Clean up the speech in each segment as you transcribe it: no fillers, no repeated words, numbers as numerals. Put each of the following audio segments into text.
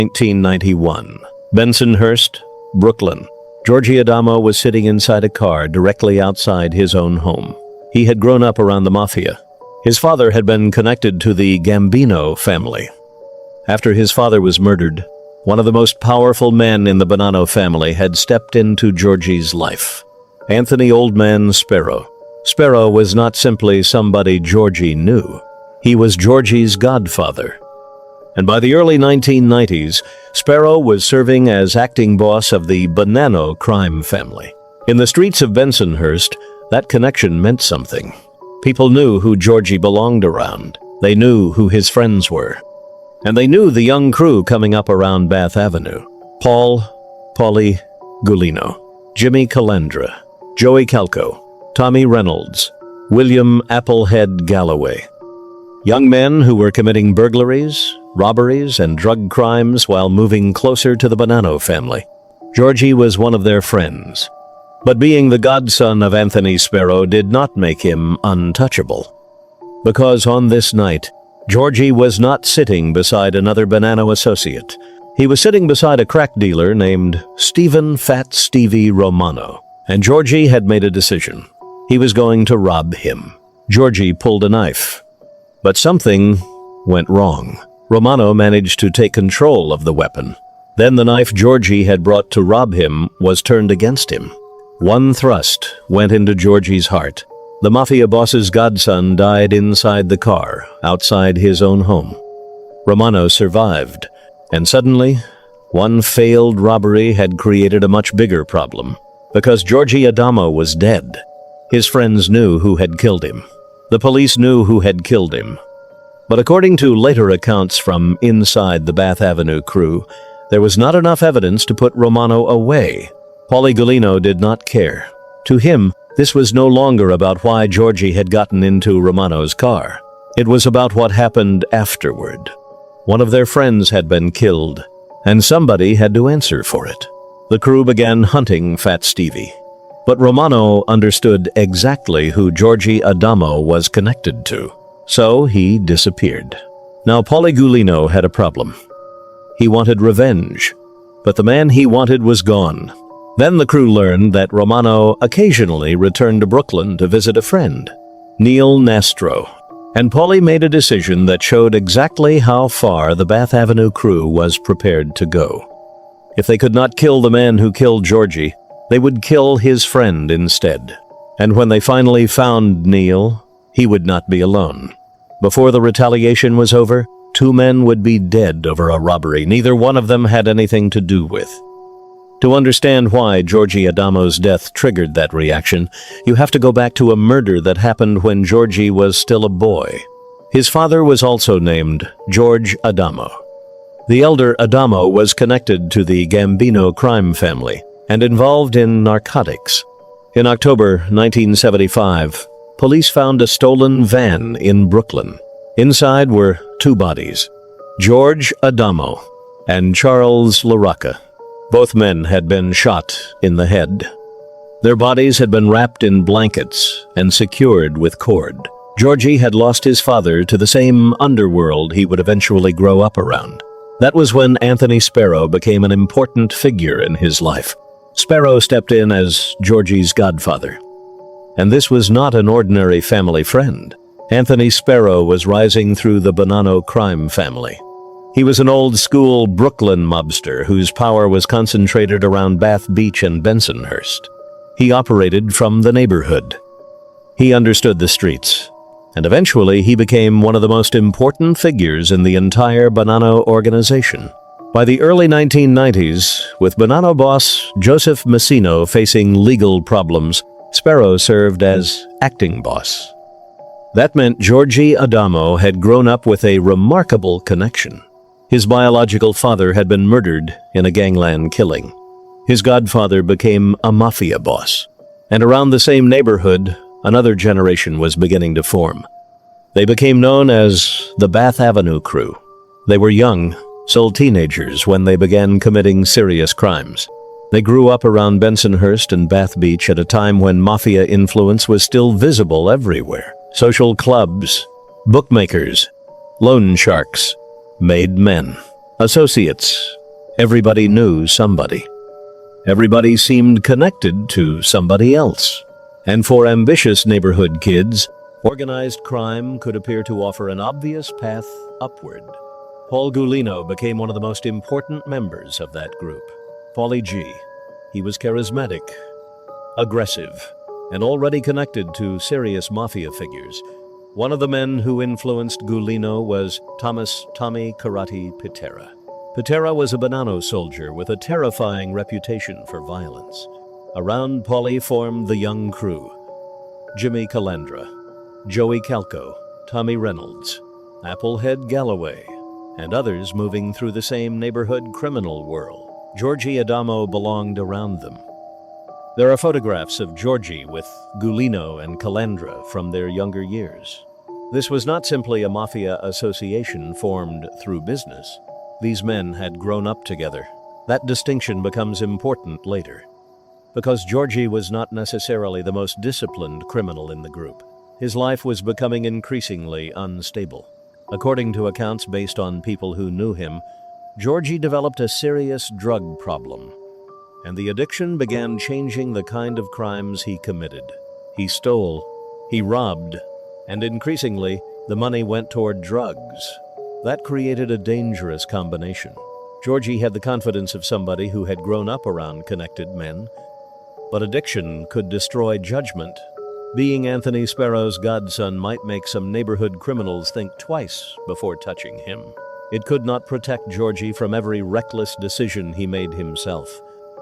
1991. Bensonhurst, Brooklyn. Georgie Adamo was sitting inside a car directly outside his own home. He had grown up around the Mafia. His father had been connected to the Gambino family. After his father was murdered, one of the most powerful men in the Bonanno family had stepped into Georgie's life. Anthony "Old Man" Spero. Spero was not simply somebody Georgie knew. He was Georgie's godfather. And by the early 1990s, Spero was serving as acting boss of the Bonanno crime family. In the streets of Bensonhurst, that connection meant something. People knew who Georgie belonged around. They knew who his friends were. And they knew the young crew coming up around Bath Avenue. Paulie Gulino, Jimmy Calandra, Joey Calco, Tommy Reynolds, William Applehead Galloway. Young men who were committing burglaries, robberies, and drug crimes while moving closer to the Bonanno family. Georgie was one of their friends. But being the godson of Anthony Spero did not make him untouchable. Because on this night, Georgie was not sitting beside another Bonanno associate. He was sitting beside a crack dealer named Stephen "Fat Stevie" Romano. And Georgie had made a decision. He was going to rob him. Georgie pulled a knife. But something went wrong. Romano managed to take control of the weapon. Then the knife Georgie had brought to rob him was turned against him. One thrust went into Georgie's heart. The Mafia boss's godson died inside the car, outside his own home. Romano survived, and suddenly, one failed robbery had created a much bigger problem. Because Georgie Adamo was dead, his friends knew who had killed him. The police knew who had killed him. But according to later accounts from inside the Bath Avenue crew, there was not enough evidence to put Romano away. Paulie Gulino did not care. To him, this was no longer about why Georgie had gotten into Romano's car. It was about what happened afterward. One of their friends had been killed, and somebody had to answer for it. The crew began hunting Fat Stevie. But Romano understood exactly who Georgie Adamo was connected to. So he disappeared. Now Paulie Gulino had a problem. He wanted revenge, but the man he wanted was gone. Then the crew learned that Romano occasionally returned to Brooklyn to visit a friend, Neil Nastro. And Paulie made a decision that showed exactly how far the Bath Avenue crew was prepared to go. If they could not kill the man who killed Georgie, they would kill his friend instead. And when they finally found Neil, he would not be alone. Before the retaliation was over, 2 men would be dead over a robbery neither one of them had anything to do with. To understand why Georgie Adamo's death triggered that reaction, you have to go back to a murder that happened when Georgie was still a boy. His father was also named George Adamo. The elder Adamo was connected to the Gambino crime family and involved in narcotics. In October 1975, police found a stolen van in Brooklyn. Inside were 2 bodies, George Adamo and Charles LaRocca. Both men had been shot in the head. Their bodies had been wrapped in blankets and secured with cord. Georgie had lost his father to the same underworld he would eventually grow up around. That was when Anthony Spero became an important figure in his life. Spero stepped in as Georgie's godfather. And this was not an ordinary family friend. Anthony Spero was rising through the Bonanno crime family. He was an old-school Brooklyn mobster whose power was concentrated around Bath Beach and Bensonhurst. He operated from the neighborhood. He understood the streets, and eventually he became one of the most important figures in the entire Bonanno organization. By the early 1990s, with Bonanno boss Joseph Messino facing legal problems, Spero served as acting boss. That meant Georgie Adamo had grown up with a remarkable connection. His biological father had been murdered in a gangland killing. His godfather became a Mafia boss. And around the same neighborhood, another generation was beginning to form. They became known as the Bath Avenue crew. They were young, still teenagers when they began committing serious crimes. They grew up around Bensonhurst and Bath Beach at a time when Mafia influence was still visible everywhere. Social clubs, bookmakers, loan sharks, made men. Associates. Everybody knew somebody. Everybody seemed connected to somebody else. And for ambitious neighborhood kids, organized crime could appear to offer an obvious path upward. Paul Gulino became one of the most important members of that group. Paulie G. He was charismatic, aggressive, and already connected to serious mafia figures. One of the men who influenced Gulino was Thomas "Tommy" Karate Pitera. Pitera was a Bonanno soldier with a terrifying reputation for violence. Around Paulie formed the young crew: Jimmy Calandra, Joey Calco, Tommy Reynolds, Applehead Galloway, and others moving through the same neighborhood criminal world. Georgie Adamo belonged around them. There are photographs of Georgie with Gulino and Calandra from their younger years. This was not simply a mafia association formed through business. These men had grown up together. That distinction becomes important later, because Georgie was not necessarily the most disciplined criminal in the group. His life was becoming increasingly unstable. According to accounts based on people who knew him, Georgie developed a serious drug problem, and the addiction began changing the kind of crimes he committed. He stole, he robbed, and increasingly, the money went toward drugs. That created a dangerous combination. Georgie had the confidence of somebody who had grown up around connected men, but addiction could destroy judgment. Being Anthony Spero's godson might make some neighborhood criminals think twice before touching him. It could not protect Georgie from every reckless decision he made himself.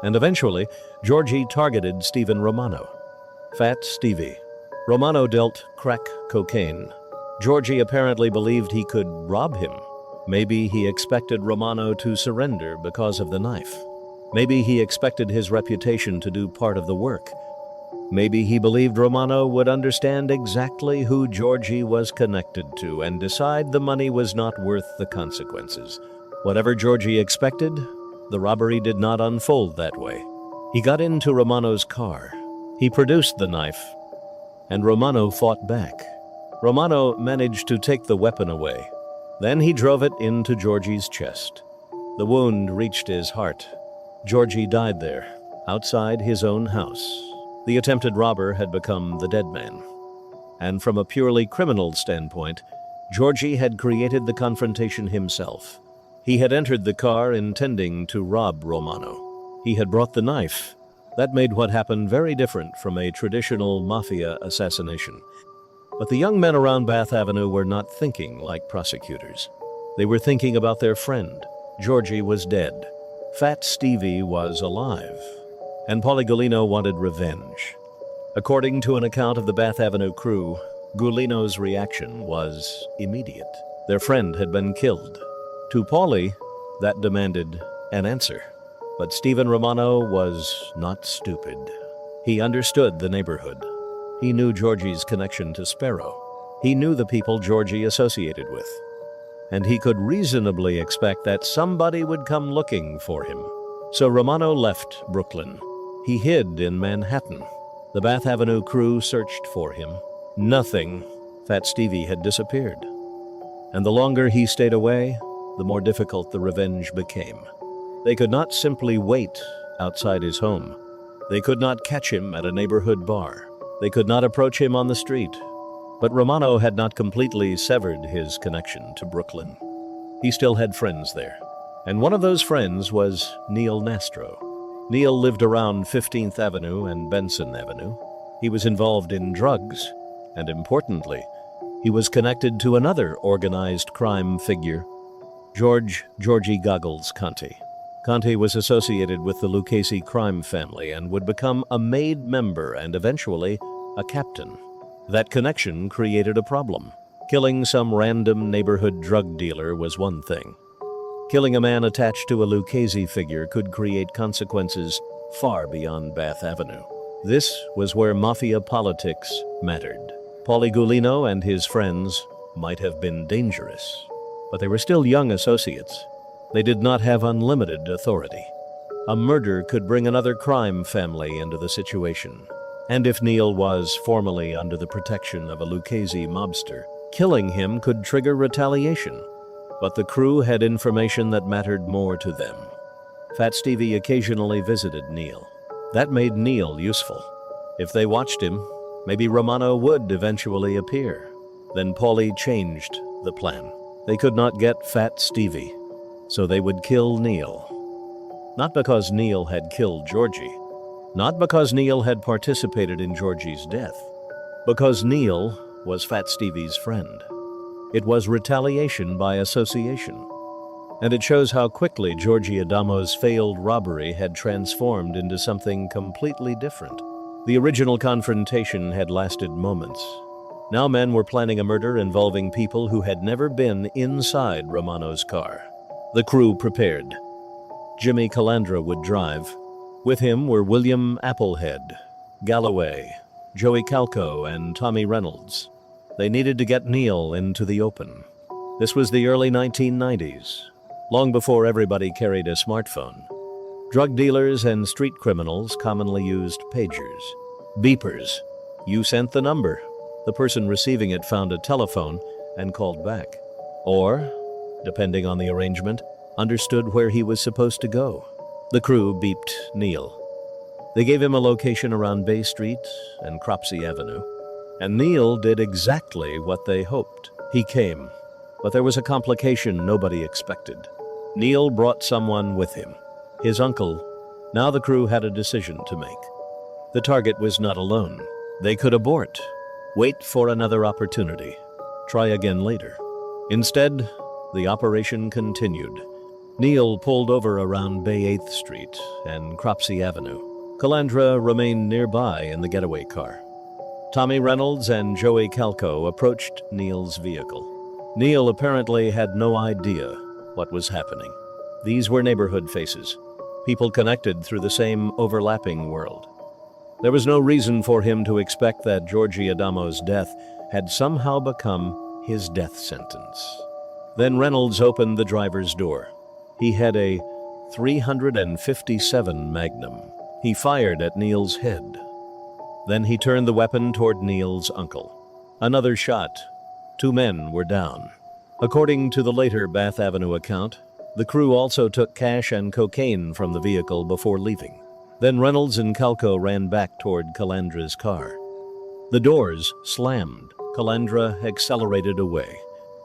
And eventually, Georgie targeted Stephen Romano. Fat Stevie. Romano dealt crack cocaine. Georgie apparently believed he could rob him. Maybe he expected Romano to surrender because of the knife. Maybe he expected his reputation to do part of the work. Maybe he believed Romano would understand exactly who Georgie was connected to and decide the money was not worth the consequences. Whatever Georgie expected, the robbery did not unfold that way. He got into Romano's car. He produced the knife, and Romano fought back. Romano managed to take the weapon away. Then he drove it into Georgie's chest. The wound reached his heart. Georgie died there, outside his own house. The attempted robber had become the dead man. And from a purely criminal standpoint, Georgie had created the confrontation himself. He had entered the car intending to rob Romano. He had brought the knife. That made what happened very different from a traditional mafia assassination. But the young men around Bath Avenue were not thinking like prosecutors. They were thinking about their friend. Georgie was dead. Fat Stevie was alive. And Paulie Gulino wanted revenge. According to an account of the Bath Avenue crew, Gulino's reaction was immediate. Their friend had been killed. To Paulie, that demanded an answer. But Stephen Romano was not stupid. He understood the neighborhood. He knew Georgie's connection to Spero. He knew the people Georgie associated with. And he could reasonably expect that somebody would come looking for him. So Romano left Brooklyn. He hid in Manhattan. The Bath Avenue crew searched for him. Nothing. Fat Stevie had disappeared. And the longer he stayed away, the more difficult the revenge became. They could not simply wait outside his home. They could not catch him at a neighborhood bar. They could not approach him on the street. But Romano had not completely severed his connection to Brooklyn. He still had friends there. And one of those friends was Neil Nastro. Neil lived around 15th Avenue and Benson Avenue. He was involved in drugs, and importantly, he was connected to another organized crime figure, Georgie Goggles Conti. Conti was associated with the Lucchese crime family and would become a made member and eventually a captain. That connection created a problem. Killing some random neighborhood drug dealer was one thing. Killing a man attached to a Lucchese figure could create consequences far beyond Bath Avenue. This was where mafia politics mattered. Paulie Gulino and his friends might have been dangerous, but they were still young associates. They did not have unlimited authority. A murder could bring another crime family into the situation. And if Neil was formally under the protection of a Lucchese mobster, killing him could trigger retaliation. But the crew had information that mattered more to them. Fat Stevie occasionally visited Neil. That made Neil useful. If they watched him, maybe Romano would eventually appear. Then Paulie changed the plan. They could not get Fat Stevie, so they would kill Neil. Not because Neil had killed Georgie, not because Neil had participated in Georgie's death, because Neil was Fat Stevie's friend. It was retaliation by association. And it shows how quickly Georgie Adamo's failed robbery had transformed into something completely different. The original confrontation had lasted moments. Now men were planning a murder involving people who had never been inside Romano's car. The crew prepared. Jimmy Calandra would drive. With him were William Applehead, Galloway, Joey Calco, and Tommy Reynolds. They needed to get Neil into the open. This was the early 1990s, long before everybody carried a smartphone. Drug dealers and street criminals commonly used pagers. Beepers. You sent the number. The person receiving it found a telephone and called back. Or, depending on the arrangement, understood where he was supposed to go. The crew beeped Neil. They gave him a location around Bay Street and Cropsey Avenue. And Neil did exactly what they hoped. He came, but there was a complication nobody expected. Neil brought someone with him, his uncle. Now the crew had a decision to make. The target was not alone. They could abort, wait for another opportunity, try again later. Instead, the operation continued. Neil pulled over around Bay 8th Street and Cropsey Avenue. Calandra remained nearby in the getaway car. Tommy Reynolds and Joey Calco approached Neil's vehicle. Neil apparently had no idea what was happening. These were neighborhood faces, people connected through the same overlapping world. There was no reason for him to expect that Georgie Adamo's death had somehow become his death sentence. Then Reynolds opened the driver's door. He had a .357 Magnum. He fired at Neil's head. Then he turned the weapon toward Neil's uncle. Another shot. 2 men were down. According to the later Bath Avenue account, the crew also took cash and cocaine from the vehicle before leaving. Then Reynolds and Calco ran back toward Calandra's car. The doors slammed. Calandra accelerated away,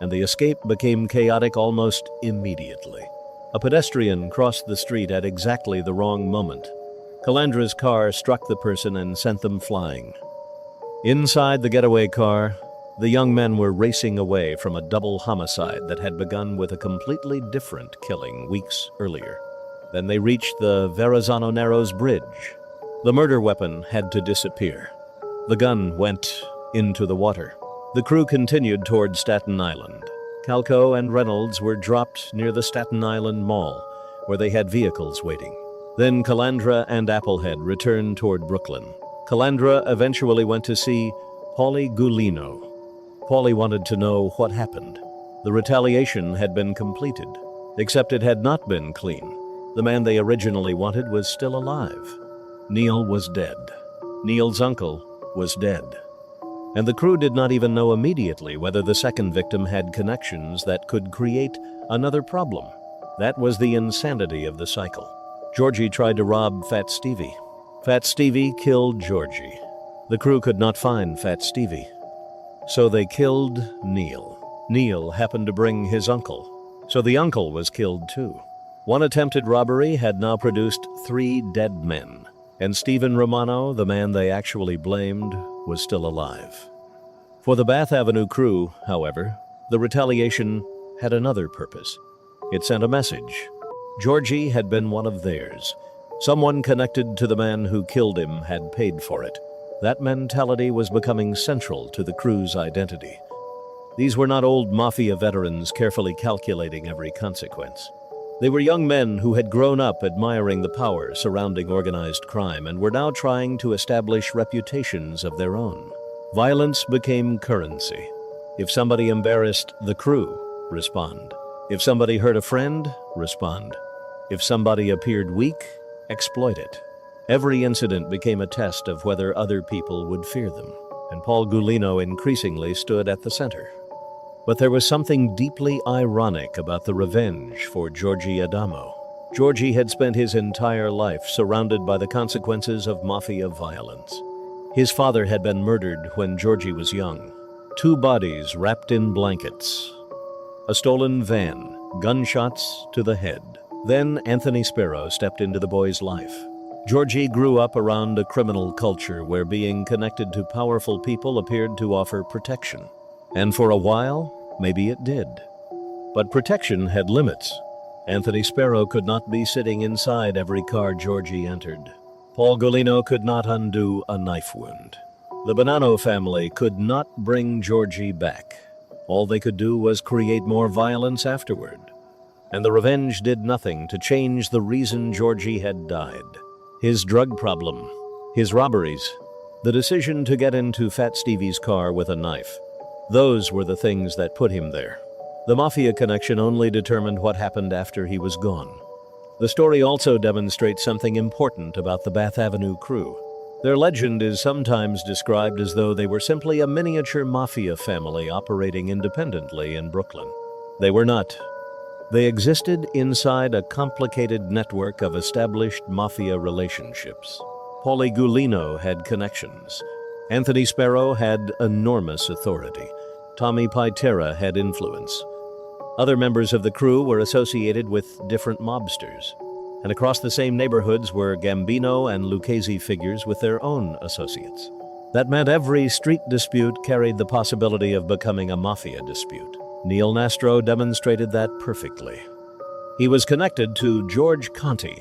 and the escape became chaotic almost immediately. A pedestrian crossed the street at exactly the wrong moment. Calandra's car struck the person and sent them flying. Inside the getaway car, the young men were racing away from a double homicide that had begun with a completely different killing weeks earlier. Then they reached the Verrazano Narrows Bridge. The murder weapon had to disappear. The gun went into the water. The crew continued toward Staten Island. Calco and Reynolds were dropped near the Staten Island Mall, where they had vehicles waiting. Then Calandra and Applehead returned toward Brooklyn. Calandra eventually went to see Paulie Gulino. Paulie wanted to know what happened. The retaliation had been completed, except it had not been clean. The man they originally wanted was still alive. Neil was dead. Neil's uncle was dead. And the crew did not even know immediately whether the second victim had connections that could create another problem. That was the insanity of the cycle. Georgie tried to rob Fat Stevie. Fat Stevie killed Georgie. The crew could not find Fat Stevie. So they killed Neil. Neil happened to bring his uncle. So the uncle was killed too. One attempted robbery had now produced 3 dead men. And Stephen Romano, the man they actually blamed, was still alive. For the Bath Avenue crew, however, the retaliation had another purpose. It sent a message. Georgie had been one of theirs. Someone connected to the man who killed him had paid for it. That mentality was becoming central to the crew's identity. These were not old Mafia veterans carefully calculating every consequence. They were young men who had grown up admiring the power surrounding organized crime and were now trying to establish reputations of their own. Violence became currency. If somebody embarrassed the crew, respond. If somebody hurt a friend, respond. If somebody appeared weak, exploit it. Every incident became a test of whether other people would fear them, and Paul Gulino increasingly stood at the center. But there was something deeply ironic about the revenge for Georgie Adamo. Georgie had spent his entire life surrounded by the consequences of Mafia violence. His father had been murdered when Georgie was young. 2 bodies wrapped in blankets. A stolen van, gunshots to the head. Then Anthony Spero stepped into the boy's life. Georgie grew up around a criminal culture where being connected to powerful people appeared to offer protection. And for a while, maybe it did. But protection had limits. Anthony Spero could not be sitting inside every car Georgie entered. Paul Golino could not undo a knife wound. The Bonanno family could not bring Georgie back. All they could do was create more violence afterward. And the revenge did nothing to change the reason Georgie had died. His drug problem, his robberies, the decision to get into Fat Stevie's car with a knife. Those were the things that put him there. The Mafia connection only determined what happened after he was gone. The story also demonstrates something important about the Bath Avenue crew. Their legend is sometimes described as though they were simply a miniature Mafia family operating independently in Brooklyn. They were not. They existed inside a complicated network of established Mafia relationships. Paulie Golino had connections. Anthony Spero had enormous authority. Tommy Pitera had influence. Other members of the crew were associated with different mobsters. And across the same neighborhoods were Gambino and Lucchese figures with their own associates. That meant every street dispute carried the possibility of becoming a Mafia dispute. Neil Nastro demonstrated that perfectly. He was connected to George Conte.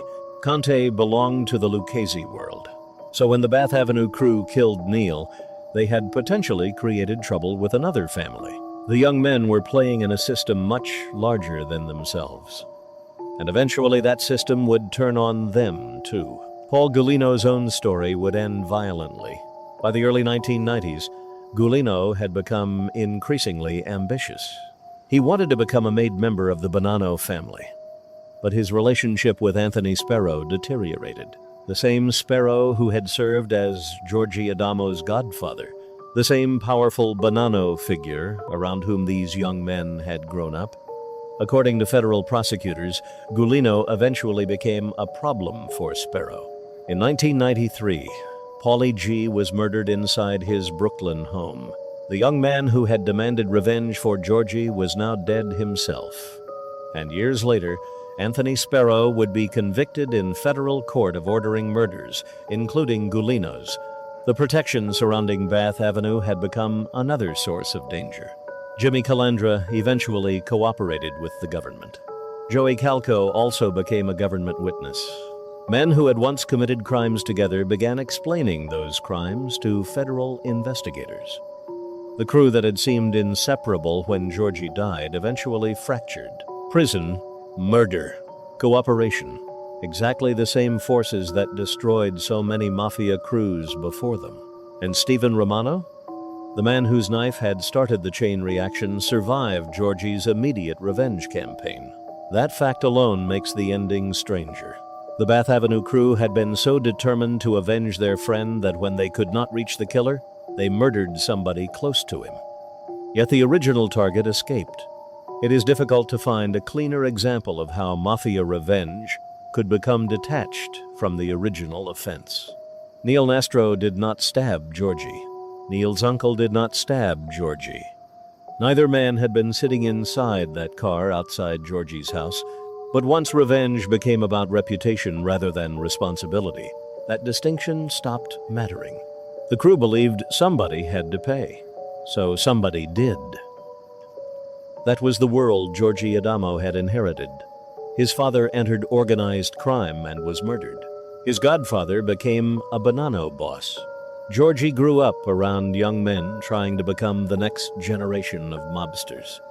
Conte belonged to the Lucchese world. So when the Bath Avenue crew killed Neil, they had potentially created trouble with another family. The young men were playing in a system much larger than themselves. And eventually that system would turn on them, too. Paul Golino's own story would end violently. By the early 1990s, Golino had become increasingly ambitious. He wanted to become a made member of the Bonanno family. But his relationship with Anthony Spero deteriorated. The same Spero who had served as Georgie Adamo's godfather. The same powerful Bonanno figure around whom these young men had grown up. According to federal prosecutors, Golino eventually became a problem for Spero. In 1993, Paulie G. was murdered inside his Brooklyn home. The young man who had demanded revenge for Georgie was now dead himself. And years later, Anthony Spero would be convicted in federal court of ordering murders, including Golino's. The protection surrounding Bath Avenue had become another source of danger. Jimmy Calandra eventually cooperated with the government. Joey Calco also became a government witness. Men who had once committed crimes together began explaining those crimes to federal investigators. The crew that had seemed inseparable when Georgie died eventually fractured. Prison, murder, cooperation. Exactly the same forces that destroyed so many Mafia crews before them. And Stephen Romano? The man whose knife had started the chain reaction survived Georgie's immediate revenge campaign. That fact alone makes the ending stranger. The Bath Avenue crew had been so determined to avenge their friend that when they could not reach the killer, they murdered somebody close to him. Yet the original target escaped. It is difficult to find a cleaner example of how Mafia revenge could become detached from the original offense. Neil Nastro did not stab Georgie. Neil's uncle did not stab Georgie. Neither man had been sitting inside that car outside Georgie's house, but once revenge became about reputation rather than responsibility, that distinction stopped mattering. The crew believed somebody had to pay, so somebody did. That was the world Georgie Adamo had inherited. His father entered organized crime and was murdered. His godfather became a Bonanno boss. Georgie grew up around young men trying to become the next generation of mobsters.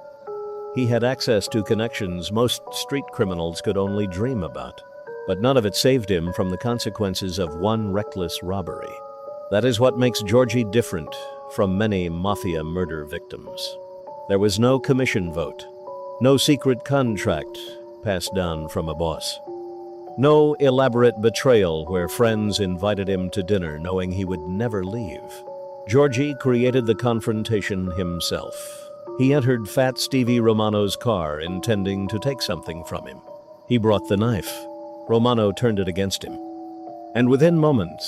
He had access to connections most street criminals could only dream about, but none of it saved him from the consequences of one reckless robbery. That is what makes Georgie different from many Mafia murder victims. There was no commission vote, no secret contract passed down from a boss. No elaborate betrayal where friends invited him to dinner knowing he would never leave. Georgie created the confrontation himself. He entered Fat Stevie Romano's car, intending to take something from him. He brought the knife. Romano turned it against him. And within moments,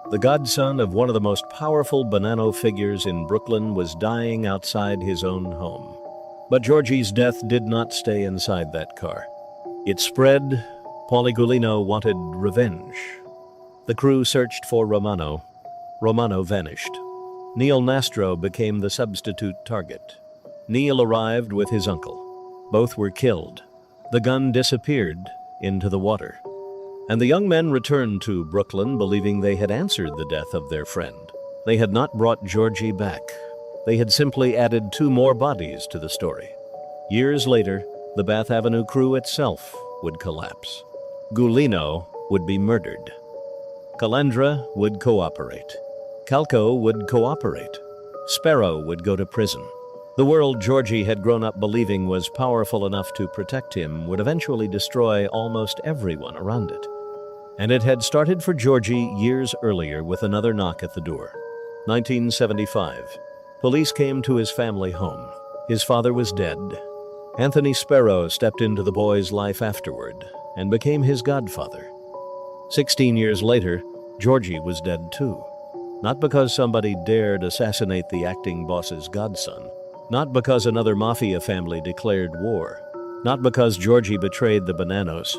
the godson of one of the most powerful Bonanno figures in Brooklyn was dying outside his own home. But Georgie's death did not stay inside that car. It spread. Paulie Gulino wanted revenge. The crew searched for Romano. Romano vanished. Neil Nastro became the substitute target. Neil arrived with his uncle. Both were killed. The gun disappeared into the water. And the young men returned to Brooklyn, believing they had answered the death of their friend. They had not brought Georgie back. They had simply added 2 more bodies to the story. Years later, the Bath Avenue crew itself would collapse. Gulino would be murdered. Calandra would cooperate. Calco would cooperate. Spero would go to prison. The world Georgie had grown up believing was powerful enough to protect him would eventually destroy almost everyone around it. And it had started for Georgie years earlier with another knock at the door. 1975. Police came to his family home. His father was dead. Anthony Spero stepped into the boy's life afterward and became his godfather. 16 years later, Georgie was dead too. Not because somebody dared assassinate the acting boss's godson. Not because another Mafia family declared war. Not because Georgie betrayed the Bonannos.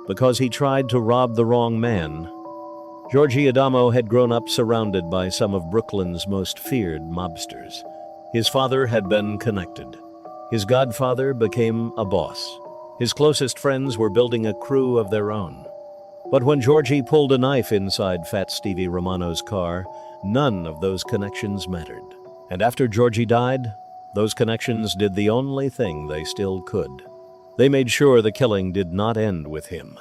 Because he tried to rob the wrong man. Georgie Adamo had grown up surrounded by some of Brooklyn's most feared mobsters. His father had been connected. His godfather became a boss. His closest friends were building a crew of their own. But when Georgie pulled a knife inside Fat Stevie Romano's car, none of those connections mattered. And after Georgie died, those connections did the only thing they still could. They made sure the killing did not end with him.